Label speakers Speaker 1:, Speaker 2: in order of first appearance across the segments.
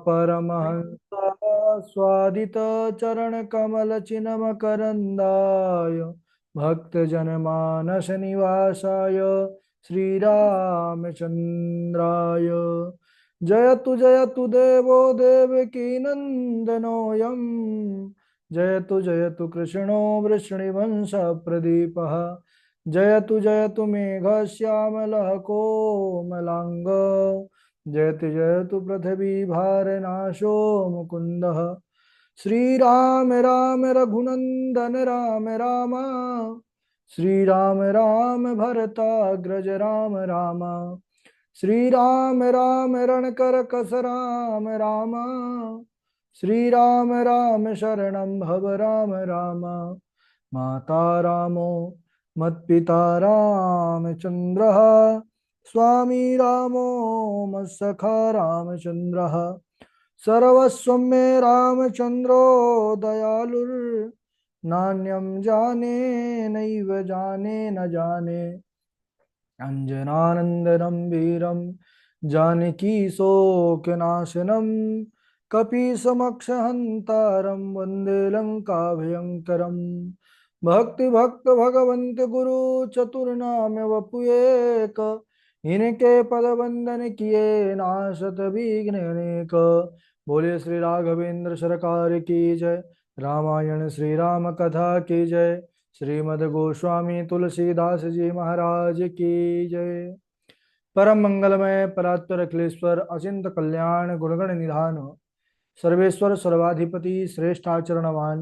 Speaker 1: परमहंस स्वादित चरण कमल चिन्ह करंदाय भक्त जनमानस निवासाय श्री रामचंद्राय जयतु देवो देवकी नंदनोऽयं जयतु कृष्णो वृष्णिवंश प्रदीपः जयतु मेघश्यामलः कोमलांग जयतु पृथ्वी भारनाशो मुकुंदः श्रीराम राम रघुनंदन राम राम श्रीराम भरताग्रज राम राम श्रीराम रणकर कस राम राम श्रीराम शरणं भव राम राम माता रामो मत्पिता रामचंद्रः स्वामी रामो मत्सखा रामचंद्रः सर्वस्वं मे रामचंद्रो दयालुर्नान्यं जाने नैव जाने न जाने अंजनानंदनं वीरं जानकी शोकनाशनं कपीसमक्षहन्तारं वन्दे लङ्काभयङ्करम् भक्ति भक्त भगवंत गुरु चतुर्नाम वपुएक इनके पद वंदन किए नाशत विघ्न अनेक बोले श्री राघवेंद्र सरकार की जय रामायण श्री राम कथा की जय श्रीमद् गोस्वामी तुलसीदास जी महाराज की जय परम मंगलमय परात्पर अखिलेश्वर अचिंत कल्याण गुणगण निधान सर्वेश्वर सर्वाधिपति श्रेष्ठाचरणवान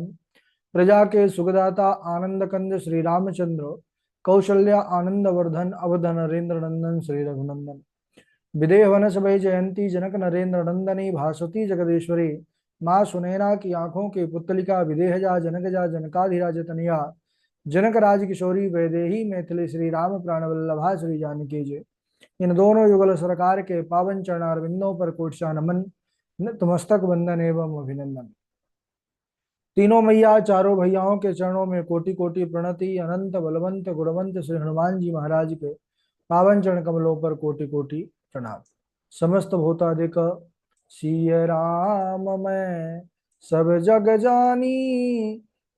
Speaker 1: प्रजा के सुखदाता आनंद कंद श्री रामचंद्र कौशल्या आनंद वर्धन अवधन नरेंद्र नंदन श्री रघुनंदन विदेह वनस भय जयंती जनक नरेंद्र नंदनी भासती जगदीश्वरी माँ सुनैना की आंखों की पुतलिका विदेह जा जनकाधिराज तनिया जनक राज किशोरी वैदेही मैथिली श्री राम प्राण वल्लभा श्री जानकी जय। इन दोनों युगल सरकार के पावन चरणारविंदों पर कोटि नमन नतमस्तक वंदन एवं अभिनंदन। तीनों मैया चारों भैयाओं के चरणों में कोटि कोटि प्रणति। अनंत बलवंत गुणवंत श्री हनुमान जी महाराज के पावन चरण कमलों पर कोटि कोटि प्रणाम। समस्त भूतादिक सिय राम मैं सब जग जानी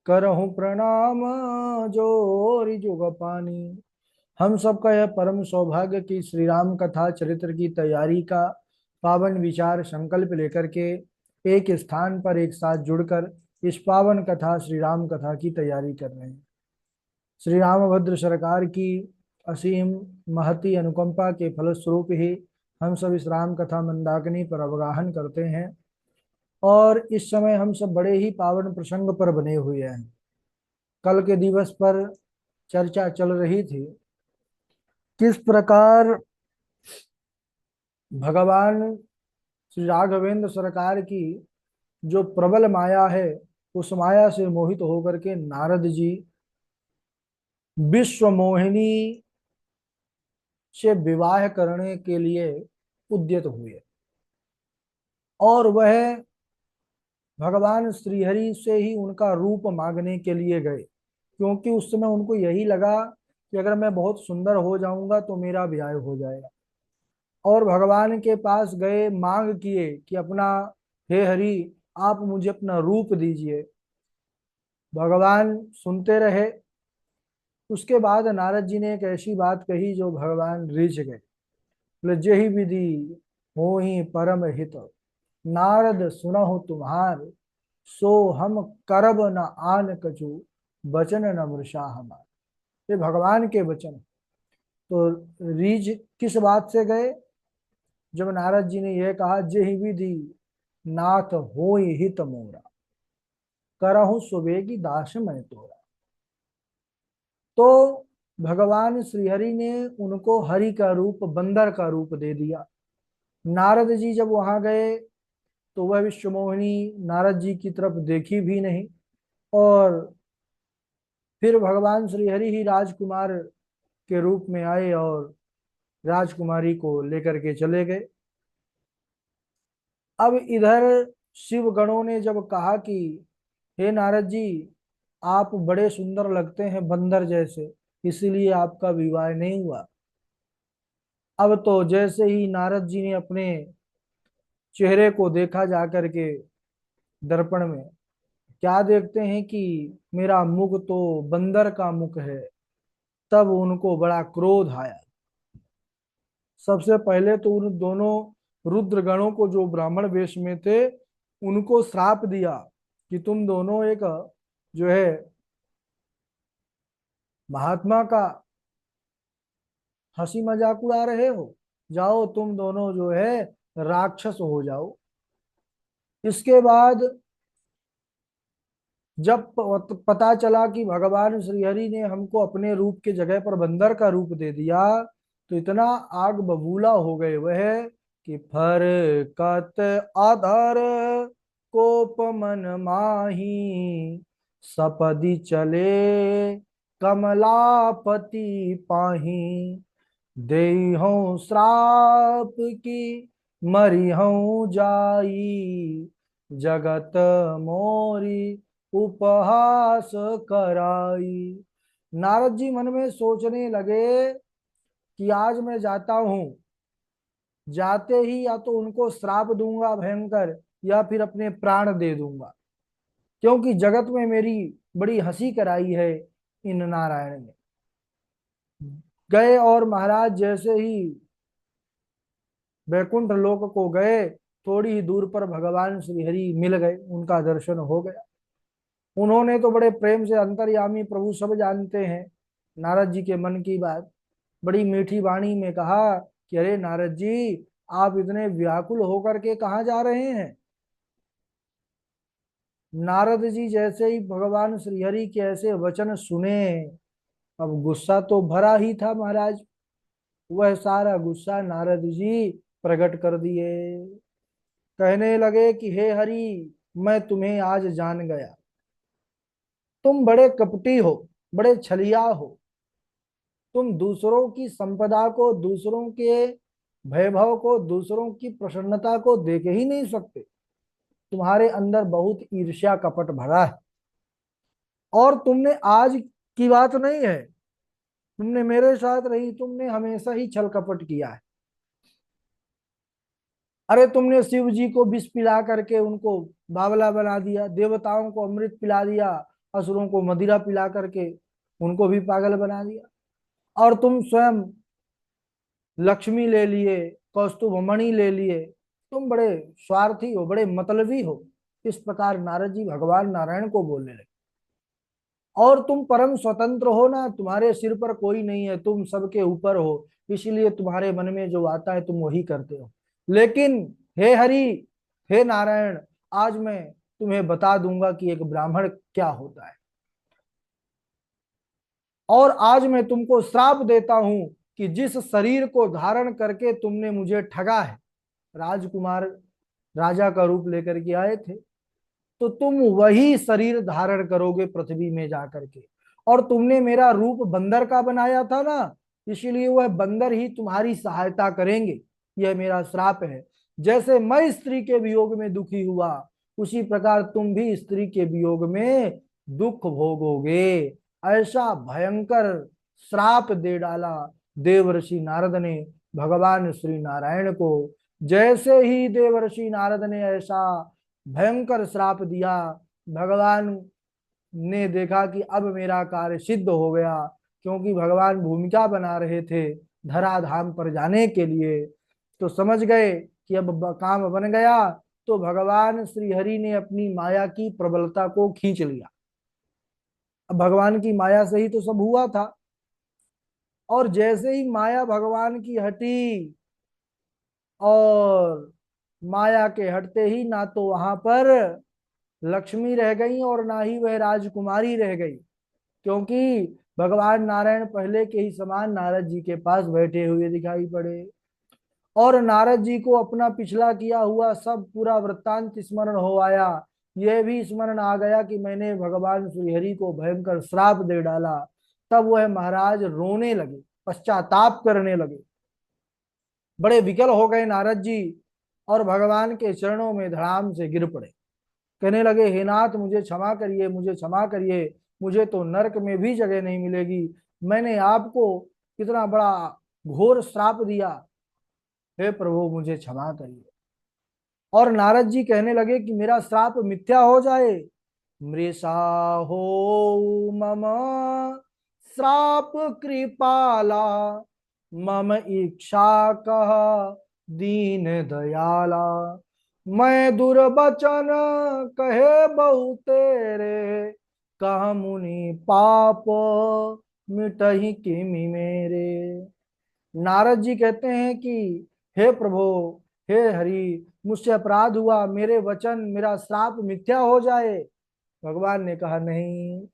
Speaker 1: करहूँ प्रणाम जोरि जुग पानी। हम सबका यह परम सौभाग्य कि श्री राम कथा चरित्र की तैयारी का पावन विचार संकल्प लेकर के एक स्थान पर एक साथ जुड़कर इस पावन कथा श्री राम कथा की तैयारी कर रहे हैं। श्री रामभद्र सरकार की असीम महती अनुकंपा के फलस्वरूप ही हम सब इस राम कथा मंदाकिनी पर अवगाहन करते हैं और इस समय हम सब बड़े ही पावन प्रसंग पर बने हुए हैं। कल के दिवस पर चर्चा चल रही थी किस प्रकार भगवान श्री राघवेंद्र सरकार की जो प्रबल माया है उस माया से मोहित होकर के नारद जी विश्व मोहिनी से विवाह करने के लिए उद्यत हुए और वह भगवान श्रीहरि से ही उनका रूप मांगने के लिए गए, क्योंकि उस समय उनको यही लगा कि अगर मैं बहुत सुंदर हो जाऊंगा तो मेरा ब्याह हो जाएगा। और भगवान के पास गए, मांग किए कि अपना, हे हरि आप मुझे अपना रूप दीजिए। भगवान सुनते रहे। उसके बाद नारद जी ने एक ऐसी बात कही जो भगवान रिझ गए। बोले जेहि विधि हो ही परम हित नारद सुनहु तुम्हार सो हम करब न आन कछु बचन न मृषा हमार। ये भगवान के वचन। तो रीझ किस बात से गए? जब नारद जी ने यह कहा जेहि विधि नाथ होई हित मोरा करहु सुबेगी दास मैं तोरा। तो भगवान श्रीहरि ने उनको हरि का रूप, बंदर का रूप दे दिया। नारद जी जब वहां गए तो वह विश्वमोहिनी नारद जी की तरफ देखी भी नहीं और फिर भगवान श्रीहरि ही राजकुमार के रूप में आए और राजकुमारी को लेकर के चले गए। अब इधर शिव गणों ने जब कहा कि हे नारद जी आप बड़े सुंदर लगते हैं बंदर जैसे, इसीलिए आपका विवाह नहीं हुआ। अब तो जैसे ही नारद जी ने अपने चेहरे को देखा जा करके दर्पण में, क्या देखते हैं कि मेरा मुख तो बंदर का मुख है। तब उनको बड़ा क्रोध आया। सबसे पहले तो उन दोनों रुद्र गणों को, जो ब्राह्मण वेश में थे, उनको श्राप दिया कि तुम दोनों एक जो है महात्मा का हंसी मजाक उड़ा रहे हो, जाओ तुम दोनों जो है राक्षस हो जाओ। इसके बाद जब पता चला कि भगवान श्रीहरि ने हमको अपने रूप के जगह पर बंदर का रूप दे दिया, तो इतना आग बबूला हो गए वह कि फर कत आधर कोप मन माही, सपदि चले कमलापति पाही, देहूं श्राप की मरिहूं जाई, जगत मोरी उपहास कराई। नारद जी मन में सोचने लगे कि आज मैं जाता हूं, जाते ही या तो उनको श्राप दूंगा भयंकर, या फिर अपने प्राण दे दूंगा, क्योंकि जगत में मेरी बड़ी हंसी कराई है इन नारायण ने। गए और महाराज जैसे ही वैकुंठ लोक को गए, थोड़ी ही दूर पर भगवान श्री हरि मिल गए, उनका दर्शन हो गया। उन्होंने तो बड़े प्रेम से, अंतर्यामी प्रभु सब जानते हैं नारद जी के मन की बात, बड़ी मीठी वाणी में कहा कि अरे नारद जी, आप इतने व्याकुल होकर के कहाँ जा रहे हैं। नारद जी जैसे ही भगवान श्रीहरि के ऐसे वचन सुने, अब गुस्सा तो भरा ही था महाराज, वह सारा गुस्सा नारद जी प्रकट कर दिए। कहने लगे कि हे हरि, मैं तुम्हें आज जान गया, तुम बड़े कपटी हो, बड़े छलिया हो। तुम दूसरों की संपदा को, दूसरों के वैभव को, दूसरों की प्रसन्नता को देख ही नहीं सकते। तुम्हारे अंदर बहुत ईर्ष्या कपट भरा है। और तुमने आज की बात नहीं है, तुमने मेरे साथ रही, तुमने हमेशा ही छल कपट किया है। अरे तुमने शिव जी को विष पिला करके उनको बावला बना दिया, देवताओं को अमृत पिला दिया, असुरों को मदिरा पिला करके उनको भी पागल बना दिया। और तुम स्वयं लक्ष्मी ले लिए, कौस्तुभ मणि ले लिए, तुम बड़े स्वार्थी हो, बड़े मतलबी हो। इस प्रकार नारद जी भगवान नारायण को बोलने लगे। और तुम परम स्वतंत्र हो ना, तुम्हारे सिर पर कोई नहीं है, तुम सबके ऊपर हो, इसलिए तुम्हारे मन में जो आता है तुम वही करते हो। लेकिन हे हरि, हे नारायण, आज मैं तुम्हें बता दूंगा कि एक ब्राह्मण क्या होता है। और आज मैं तुमको श्राप देता हूं कि जिस शरीर को धारण करके तुमने मुझे ठगा है, राजकुमार राजा का रूप लेकर के आए थे, तो तुम वही शरीर धारण करोगे पृथ्वी में जाकर के। और तुमने मेरा रूप बंदर का बनाया था ना, इसीलिए वह बंदर ही तुम्हारी सहायता करेंगे। यह मेरा श्राप है। जैसे मैं स्त्री के वियोग में दुखी हुआ, उसी प्रकार तुम भी स्त्री के वियोग में दुख भोगोगे। ऐसा भयंकर श्राप दे डाला देवर्षि नारद ने भगवान श्री नारायण को। जैसे ही देवर्षि नारद ने ऐसा भयंकर श्राप दिया, भगवान ने देखा कि अब मेरा कार्य सिद्ध हो गया, क्योंकि भगवान भूमिका बना रहे थे धराधाम पर जाने के लिए। तो समझ गए कि अब काम बन गया। तो भगवान श्री हरि ने अपनी माया की प्रबलता को खींच लिया। अब भगवान की माया से ही तो सब हुआ था। और जैसे ही माया भगवान की हटी, और माया के हटते ही ना तो वहां पर लक्ष्मी रह गई और ना ही वह राजकुमारी रह गई, क्योंकि भगवान नारायण पहले के ही समान नारद जी के पास बैठे हुए दिखाई पड़े। और नारद जी को अपना पिछला किया हुआ सब पूरा वृत्तांत स्मरण हो आया। यह भी स्मरण आ गया कि मैंने भगवान श्रीहरि को भयंकर श्राप दे डाला। तब वह महाराज रोने लगे, पश्चाताप करने लगे, बड़े विकल हो गए नारद जी, और भगवान के चरणों में धड़ाम से गिर पड़े। कहने लगे, हे नाथ, मुझे क्षमा करिए, मुझे क्षमा करिए, मुझे तो नरक में भी जगह नहीं मिलेगी। मैंने आपको कितना बड़ा घोर श्राप दिया, हे प्रभु मुझे क्षमा करिए। और नारद जी कहने लगे कि मेरा श्राप मिथ्या हो जाए। मृषा हो मम श्राप कृपाला, मम इच्छा कह दीन दयाला। मैं दुर्वचन कहे बहु तेरे, कह मुनि पाप मिटहि किमि मेरे। नारद जी कहते हैं कि हे प्रभु, हे हरि, मुझसे अपराध हुआ, मेरे वचन मेरा श्राप मिथ्या हो जाए। भगवान ने कहा नहीं,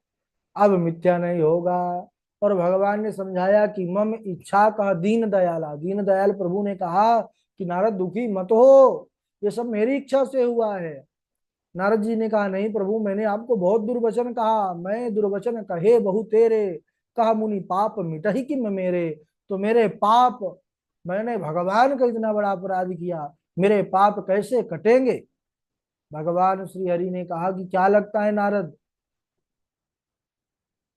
Speaker 1: अब मिथ्या नहीं होगा। और भगवान ने समझाया कि मम इच्छा का दीन दयाला, दीन दयाल प्रभु ने कहा कि नारद दुखी मत हो, ये सब मेरी इच्छा से हुआ है। नारद जी ने कहा नहीं प्रभु, मैंने आपको बहुत दुर्वचन कहा, मैं दुर्वचन कहे बहु तेरे, कहा मुनि पाप मिटहि किम मेरे। तो मेरे पाप, मैंने भगवान का इतना बड़ा अपराध किया, मेरे पाप कैसे कटेंगे। भगवान श्री हरि ने कहा कि क्या लगता है नारद,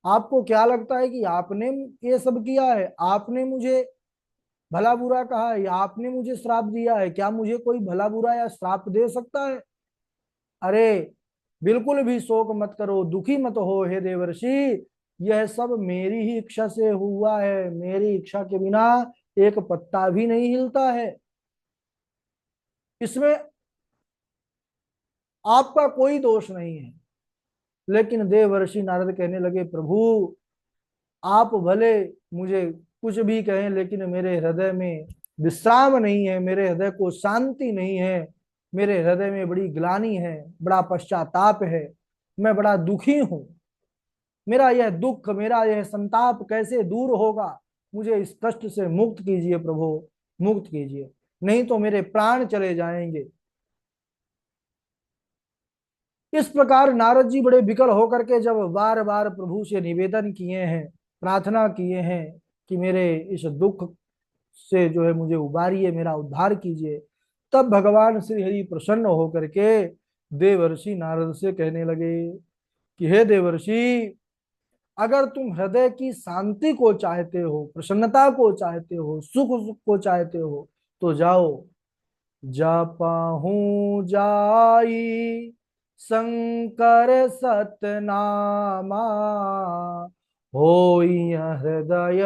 Speaker 1: आपको क्या लगता है कि आपने ये सब किया है, आपने मुझे भला बुरा कहा है, या आपने मुझे श्राप दिया है, क्या मुझे कोई भला बुरा या श्राप दे सकता है। अरे बिल्कुल भी शोक मत करो, दुखी मत हो हे देवर्षि, यह सब मेरी ही इच्छा से हुआ है, मेरी इच्छा के बिना एक पत्ता भी नहीं हिलता है, इसमें आपका कोई दोष नहीं है। लेकिन देवर्षि नारद कहने लगे प्रभु, आप भले मुझे कुछ भी कहें, लेकिन मेरे हृदय में विश्राम नहीं है, मेरे हृदय को शांति नहीं है, मेरे हृदय में बड़ी ग्लानि है, बड़ा पश्चाताप है, मैं बड़ा दुखी हूं। मेरा यह दुख, मेरा यह संताप कैसे दूर होगा, मुझे इस कष्ट से मुक्त कीजिए प्रभु, मुक्त कीजिए, नहीं तो मेरे प्राण चले जाएंगे। इस प्रकार नारद जी बड़े विकल होकर के जब बार बार प्रभु से निवेदन किए हैं, प्रार्थना किए हैं कि मेरे इस दुख से जो है मुझे उबारिए, मेरा उद्धार कीजिए, तब भगवान श्री हरि प्रसन्न होकर के देवर्षि नारद से कहने लगे कि हे देवर्षि, अगर तुम हृदय की शांति को चाहते हो, प्रसन्नता को चाहते हो, सुख को चाहते हो, तो जाओ, जपहूँ जाई शंकर सतनामा, होई हृदय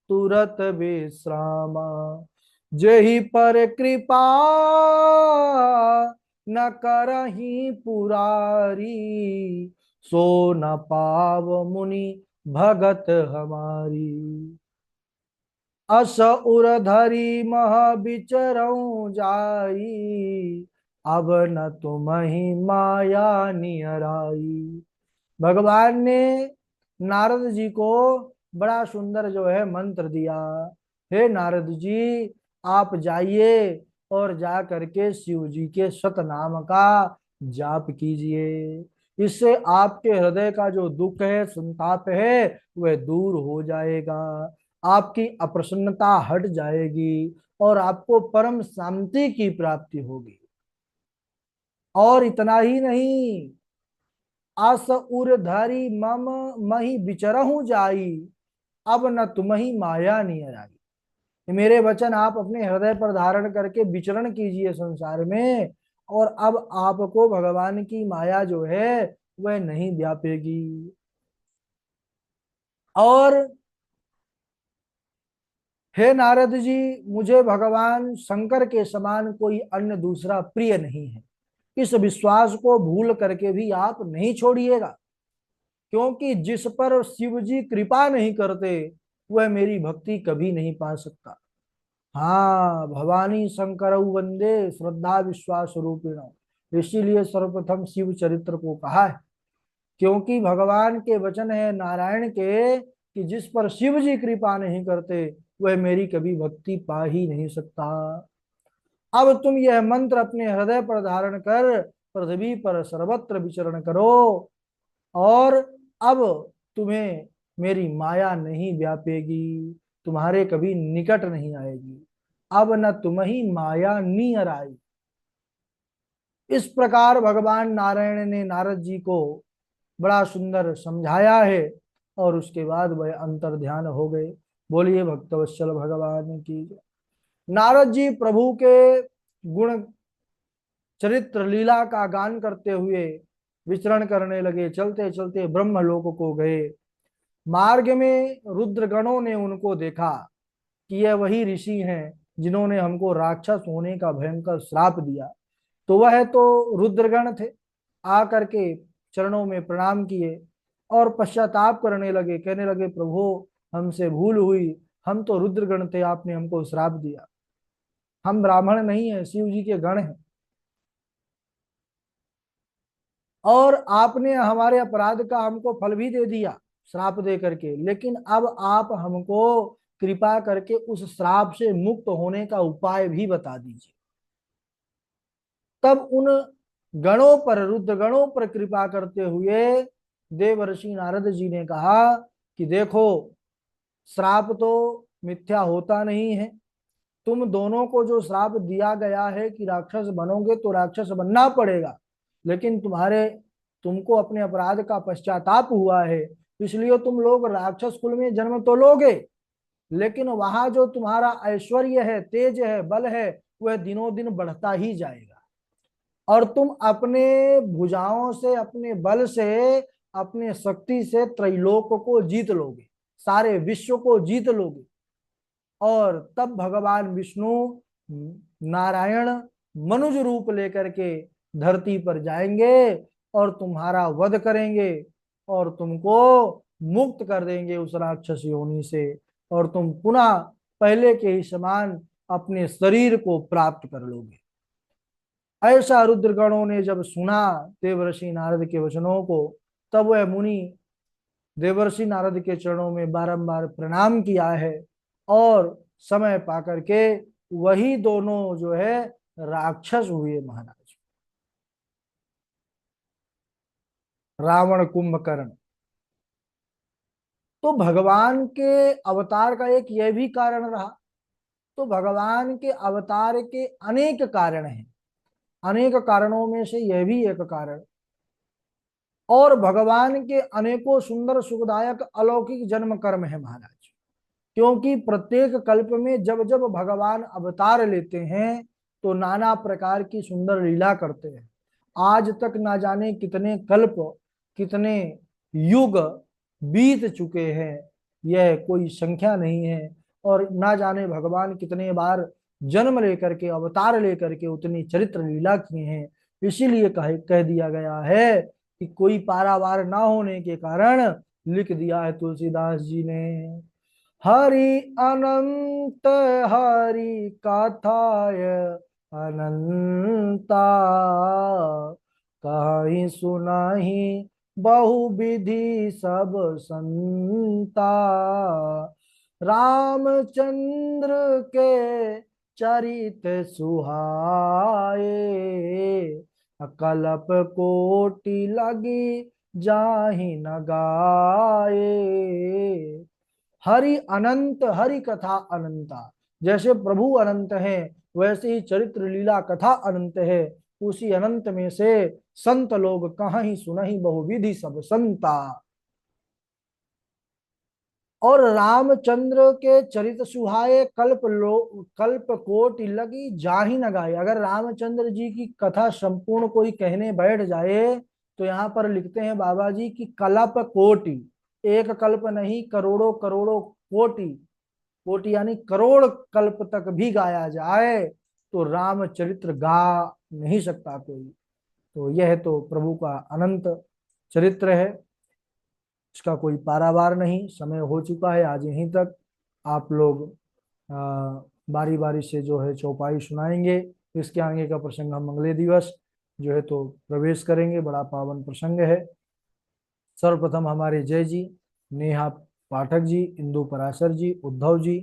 Speaker 1: तुरत विश्रामा। जेहि पर कृपा न करही पुरारी, सो न पाव मुनि भगत हमारी। अस उरधरी मह बिचरऊं जाई, अब न तुम ही माया नियराई। भगवान ने नारद जी को बड़ा सुंदर जो है मंत्र दिया। हे नारद जी, आप जाइए और जा करके शिव जी के सतनाम का जाप कीजिए, इससे आपके हृदय का जो दुख है, संताप है, वह दूर हो जाएगा, आपकी अप्रसन्नता हट जाएगी और आपको परम शांति की प्राप्ति होगी। और इतना ही नहीं, आस उरधारी मम मही बिचरहु जाई, अब न तुम ही माया नियर आई। मेरे वचन आप अपने हृदय पर धारण करके विचरण कीजिए संसार में, और अब आपको भगवान की माया जो है वह नहीं व्यापेगी। और हे नारद जी, मुझे भगवान शंकर के समान कोई अन्य दूसरा प्रिय नहीं है, इस विश्वास को भूल करके भी आप नहीं छोड़िएगा, क्योंकि जिस पर शिव जी कृपा नहीं करते वह मेरी भक्ति कभी नहीं पा सकता। हाँ, भवानी शंकर वंदे श्रद्धा विश्वास रूपिण, इसीलिए सर्वप्रथम शिव चरित्र को कहा है, क्योंकि भगवान के वचन है नारायण के कि जिस पर शिव जी कृपा नहीं करते वह मेरी कभी भक्ति पा ही नहीं सकता। अब तुम यह मंत्र अपने हृदय पर धारण कर पृथ्वी पर सर्वत्र विचरण करो, और अब तुम्हें मेरी माया नहीं व्यापेगी, तुम्हारे कभी निकट नहीं आएगी, अब न तुम ही माया नियर आई। इस प्रकार भगवान नारायण ने नारद जी को बड़ा सुंदर समझाया है, और उसके बाद वह अंतर ध्यान हो गए। बोलिए भक्तवत्सल भगवान की जय। नारद जी प्रभु के गुण चरित्र लीला का गान करते हुए विचरण करने लगे। चलते चलते ब्रह्मलोक को गए। मार्ग में रुद्रगणों ने उनको देखा कि यह वही ऋषि हैं जिन्होंने हमको राक्षस होने का भयंकर श्राप दिया। तो वह तो रुद्रगण थे। आकर के चरणों में प्रणाम किए और पश्चाताप करने लगे। कहने लगे, प्रभु हमसे भूल हुई, हम तो रुद्रगण थे, आपने हमको श्राप दिया। हम ब्राह्मण नहीं है, शिव जी के गण हैं, और आपने हमारे अपराध का हमको फल भी दे दिया श्राप दे करके। लेकिन अब आप हमको कृपा करके उस श्राप से मुक्त होने का उपाय भी बता दीजिए। तब उन गणों पर, रुद्र गणों पर कृपा करते हुए देवर्षि नारद जी ने कहा कि देखो, श्राप तो मिथ्या होता नहीं है। तुम दोनों को जो श्राप दिया गया है कि राक्षस बनोगे तो राक्षस बनना पड़ेगा, लेकिन तुमको अपने अपराध का पश्चाताप हुआ है, इसलिए तुम लोग राक्षस कुल में जन्म तो लोगे, लेकिन वहां जो तुम्हारा ऐश्वर्य है, तेज है, बल है, वह दिनों दिन बढ़ता ही जाएगा। और तुम अपने भुजाओं से, अपने बल से, अपने शक्ति से त्रैलोक को जीत लोगे, सारे विश्व को जीत लोगे। और तब भगवान विष्णु नारायण मनुज रूप लेकर के धरती पर जाएंगे और तुम्हारा वध करेंगे और तुमको मुक्त कर देंगे उस राक्षस योनि से, और तुम पुनः पहले के ही समान अपने शरीर को प्राप्त कर लोगे। ऐसा रुद्रगणों ने जब सुना देवर्षि नारद के वचनों को, तब वह मुनि देवर्षि नारद के चरणों में बारंबार प्रणाम किया है, और समय पाकर के वही दोनों जो है राक्षस हुए महाराज। रावण कुंभकर्ण। तो भगवान के अवतार का एक यह भी कारण रहा। तो भगवान के अवतार के अनेक कारण हैं, अनेक कारणों में से यह भी एक कारण। और भगवान के अनेकों सुंदर सुखदायक अलौकिक जन्म कर्म है महाराज। क्योंकि प्रत्येक कल्प में जब जब भगवान अवतार लेते हैं तो नाना प्रकार की सुंदर लीला करते हैं। आज तक ना जाने कितने कल्प, कितने युग बीत चुके हैं, यह कोई संख्या नहीं है। और ना जाने भगवान कितने बार जन्म लेकर के, अवतार लेकर के उतनी चरित्र लीला किए हैं। इसीलिए कह दिया गया है कि कोई पारावार ना होने के कारण लिख दिया है तुलसीदास जी ने, हरि अनंत हरि कथाय अनंता, कहीं सुनाही बहुविधि सब संता। रामचंद्र के चरित सुहाए, कल्प कोटि लगी जाहि न गाए। हरि अनंत, हरि कथा अनंता। जैसे प्रभु अनंत हैं, वैसे ही चरित्र लीला कथा अनंत है। उसी अनंत में से संत लोग कहाँ ही सुनहि बहुविधि सब संता। और रामचंद्र के चरित सुहाए, कल्प कोटि लगी जाहि न गाए। अगर रामचंद्र जी की कथा संपूर्ण कोई कहने बैठ जाए तो यहाँ पर लिखते हैं बाबा जी की कल्प कोटि, एक कल्प नहीं, करोड़ों करोड़ों कोटि, कोटि यानी करोड़ कल्प तक भी गाया जाए तो रामचरित्र गा नहीं सकता कोई। तो यह तो प्रभु का अनंत चरित्र है, इसका कोई पारावार नहीं। समय हो चुका है, आज यहीं तक। आप लोग बारी बारी से जो है चौपाई सुनाएंगे। इसके आगे का प्रसंग हम अगले दिवस जो है तो प्रवेश करेंगे। बड़ा पावन प्रसंग है। सर्वप्रथम हमारे जय जी, नेहा पाठक जी, इंदु पराशर जी, उद्धव जी,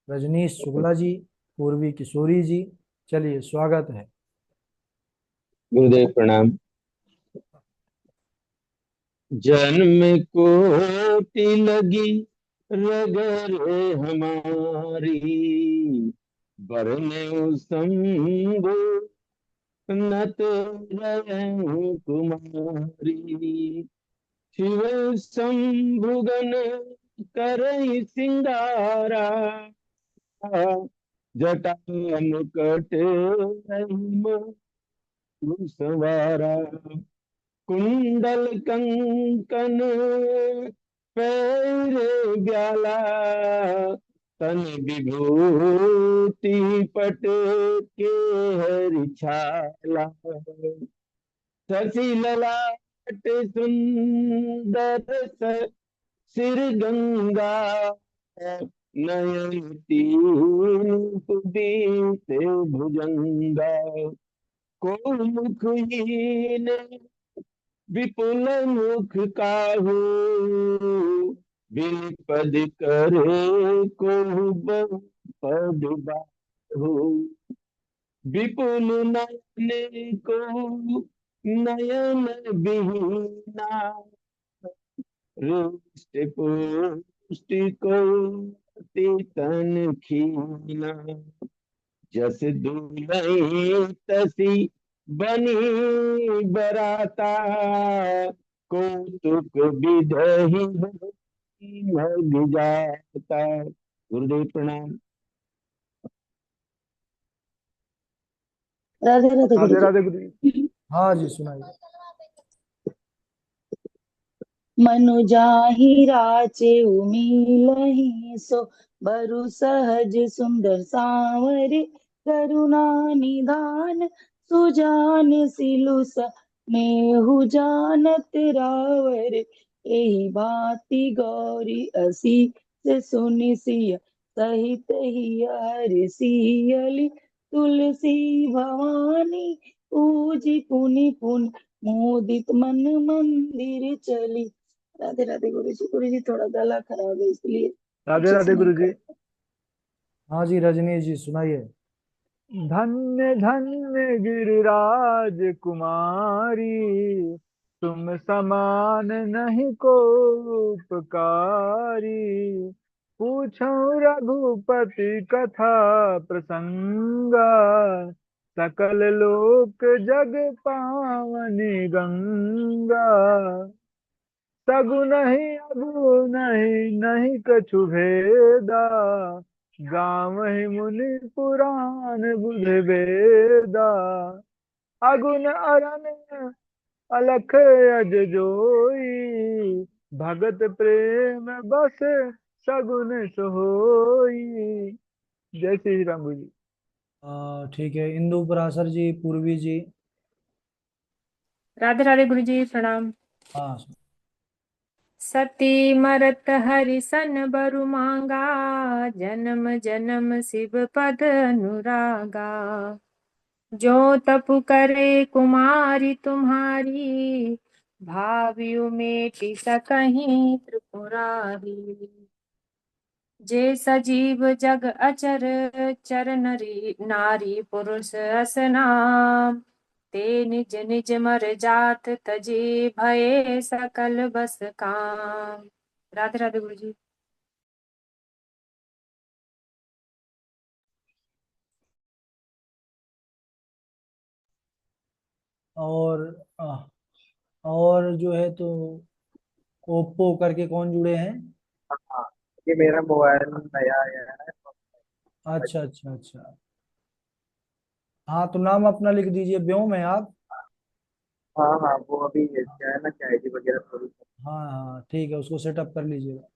Speaker 1: रजनीश शुक्ला जी, पूर्वी किशोरी जी। चलिए, स्वागत है।
Speaker 2: गुरुदेव प्रणाम। जन्म कोटि लगी रगरे हमारी, बरने शंभु नत रहूं कुमारी। शिव शंभुगन करई सिंगारा, जटा मुकट रही संवारा। कुंडल कंकन पैरे ब्याला, तन विभूति पट के हरि छाला। शशि ललाट सुंदर सिर गंगा, नयन तीन उदित भुजंगा। को मुखहीन विपुल मुख काहू, बिन पद करे को पद बाहु। विपुल नयन को नयन विहीना, रुष्ट पुष्टि को तन खीना। जस दुलही तसी बनी बराता, कौतुक विधहि भग जाता। गुरुदेव प्रणाम।
Speaker 3: राधे राधे गुरु
Speaker 1: राधे
Speaker 3: जी।
Speaker 1: राधे गुरु जी। हाँ जी, सुनाइए।
Speaker 3: मनु जाहि राचे उमीलहि सो, बरु सहज सुंदर सांवरे। करुणा निधान सुजान सिलुस, मेहु जानत रावर। एहि भांति गौरी असी से सुनि सिय, सहित ही हरि सियली। तुलसी भवानी पूजी पुनि पुन, मोदित मन मंदिर चली। राधे राधे गुरु जी। गुरु जी थोड़ा गला खराब है इसलिए
Speaker 1: राधे
Speaker 3: अच्छे से
Speaker 1: राधे
Speaker 3: नहीं
Speaker 1: गुरु जी।
Speaker 3: कर पाए।
Speaker 1: हाँ जी, रजनी जी सुनाइए। धन्य धन्य गिरिराज कुमारी, तुम समान नहीं को उपकारी। पूछो रघुपति कथा प्रसंगा, सकल लोक जग पावनी गंगा। सगुन नहीं अगु नहीं, नहीं कछु भेदा, गावहि मुनि पुराण बुझ वेदा। अगुन अरन अलख अज जोई, भगत प्रेम बस सगुन सोई। जय श्री राम गुरु जी। ठीक है, इंदु पराशर जी, पूर्वी जी।
Speaker 4: राधे राधे गुरु जी प्रणाम।
Speaker 1: हाँ।
Speaker 4: सती मरत हरिसन बरु मांगा, जन्म जन्म शिव पद अनुरागा। जो तपु करे कुमारी तुम्हारी, भावियु मेटि सकहीं त्रिपुरारी। जे सजीव जग अचर, चर नरी नारी पुरुष असनाम। ते निज निज मर जात, तजे भये सकल बस काम। राधे राधे गुरु जी।
Speaker 1: और और जो है तो ओप्पो करके कौन जुड़े हैं?
Speaker 5: हाँ, ये मेरा मोबाइल नया आया है।
Speaker 1: अच्छा अच्छा अच्छा। हाँ, तो नाम अपना लिख दीजिए, व्योम है आप?
Speaker 5: हाँ हाँ, वो अभी क्या है ना, कि आईडी वगैरह थोड़ी।
Speaker 1: हाँ हाँ, ठीक है, उसको सेटअप कर लीजिएगा।